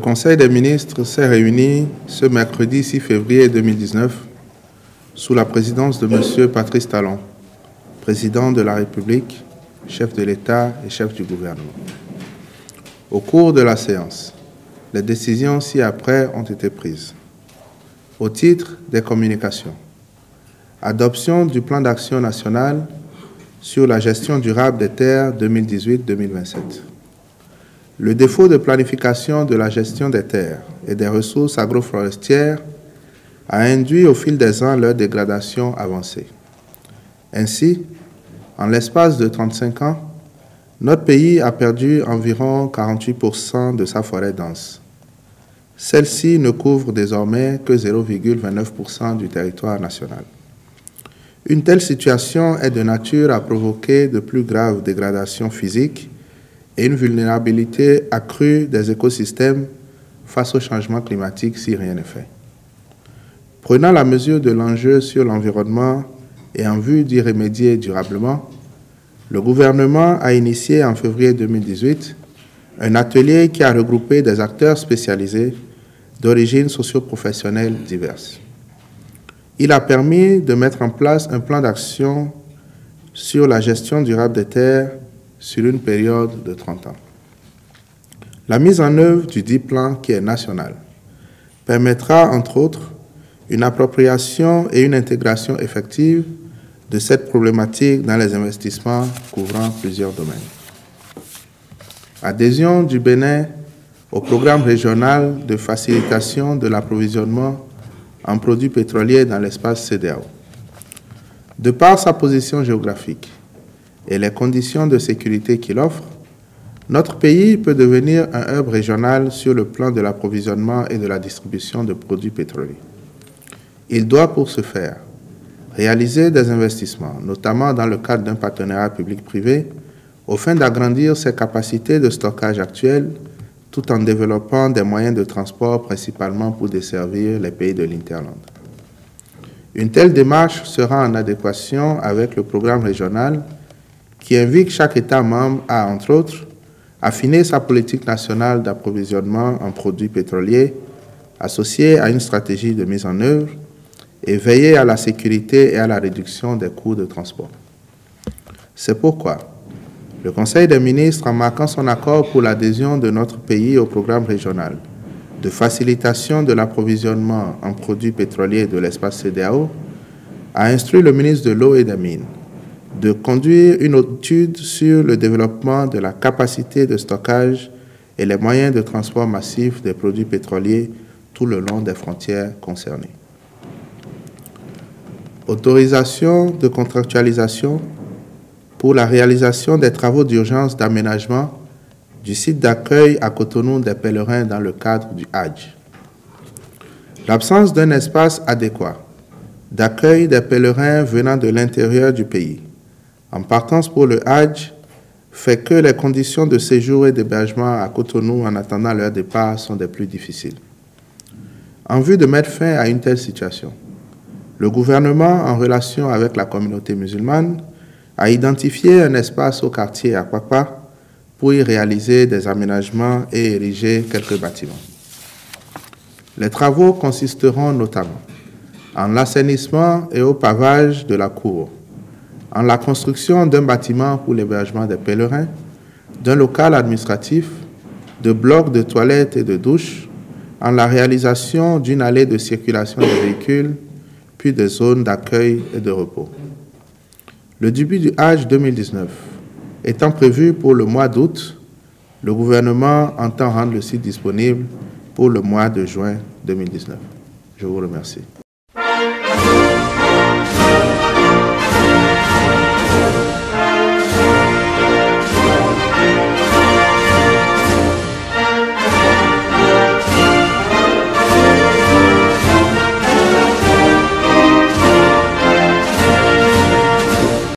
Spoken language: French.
Conseil des ministres s'est réuni ce mercredi 6 février 2019 sous la présidence de M. Patrice Talon, président de la République, chef de l'État et chef du gouvernement. Au cours de la séance, les décisions ci-après ont été prises. Au titre des communications, adoption du plan d'action national sur la gestion durable des terres 2018-2027. Le défaut de planification de la gestion des terres et des ressources agroforestières a induit au fil des ans leur dégradation avancée. Ainsi, en l'espace de 35 ans, notre pays a perdu environ 48% de sa forêt dense. Celle-ci ne couvre désormais que 0,29% du territoire national. Une telle situation est de nature à provoquer de plus graves dégradations physiques et une vulnérabilité accrue des écosystèmes face au changement climatique si rien n'est fait. Prenant la mesure de l'enjeu sur l'environnement et en vue d'y remédier durablement, le gouvernement a initié en février 2018 un atelier qui a regroupé des acteurs spécialisés d'origines socio-professionnelles diverses. Il a permis de mettre en place un plan d'action sur la gestion durable des terres sur une période de 30 ans. La mise en œuvre du dit plan, qui est national, permettra, entre autres, une appropriation et une intégration effective de cette problématique dans les investissements couvrant plusieurs domaines. Adhésion du Bénin au programme régional de facilitation de l'approvisionnement en produits pétroliers dans l'espace CEDEAO. De par sa position géographique et les conditions de sécurité qu'il offre, notre pays peut devenir un hub régional sur le plan de l'approvisionnement et de la distribution de produits pétroliers. Il doit, pour ce faire, réaliser des investissements, notamment dans le cadre d'un partenariat public-privé, aux fins d'agrandir ses capacités de stockage actuelles, tout en développant des moyens de transport principalement pour desservir les pays de l'Interland. Une telle démarche sera en adéquation avec le programme régional qui invite chaque État membre à, entre autres, affiner sa politique nationale d'approvisionnement en produits pétroliers associée à une stratégie de mise en œuvre et veiller à la sécurité et à la réduction des coûts de transport. C'est pourquoi le Conseil des ministres, en marquant son accord pour l'adhésion de notre pays au programme régional de facilitation de l'approvisionnement en produits pétroliers de l'espace CEDEAO, a instruit le ministre de l'Eau et des Mines de conduire une étude sur le développement de la capacité de stockage et les moyens de transport massif des produits pétroliers tout le long des frontières concernées. Autorisation de contractualisation pour la réalisation des travaux d'urgence d'aménagement du site d'accueil à Cotonou des pèlerins dans le cadre du Hajj. L'absence d'un espace adéquat d'accueil des pèlerins venant de l'intérieur du pays, en partance pour le Hajj, fait que les conditions de séjour et d'hébergement à Cotonou en attendant leur départ sont des plus difficiles. En vue de mettre fin à une telle situation, le gouvernement, en relation avec la communauté musulmane, a identifié un espace au quartier Akwakwa pour y réaliser des aménagements et ériger quelques bâtiments. Les travaux consisteront notamment en l'assainissement et au pavage de la cour, en la construction d'un bâtiment pour l'hébergement des pèlerins, d'un local administratif, de blocs de toilettes et de douches, en la réalisation d'une allée de circulation des véhicules, puis des zones d'accueil et de repos. Le début du Hajj 2019 étant prévu pour le mois d'août, le gouvernement entend rendre le site disponible pour le mois de juin 2019. Je vous remercie.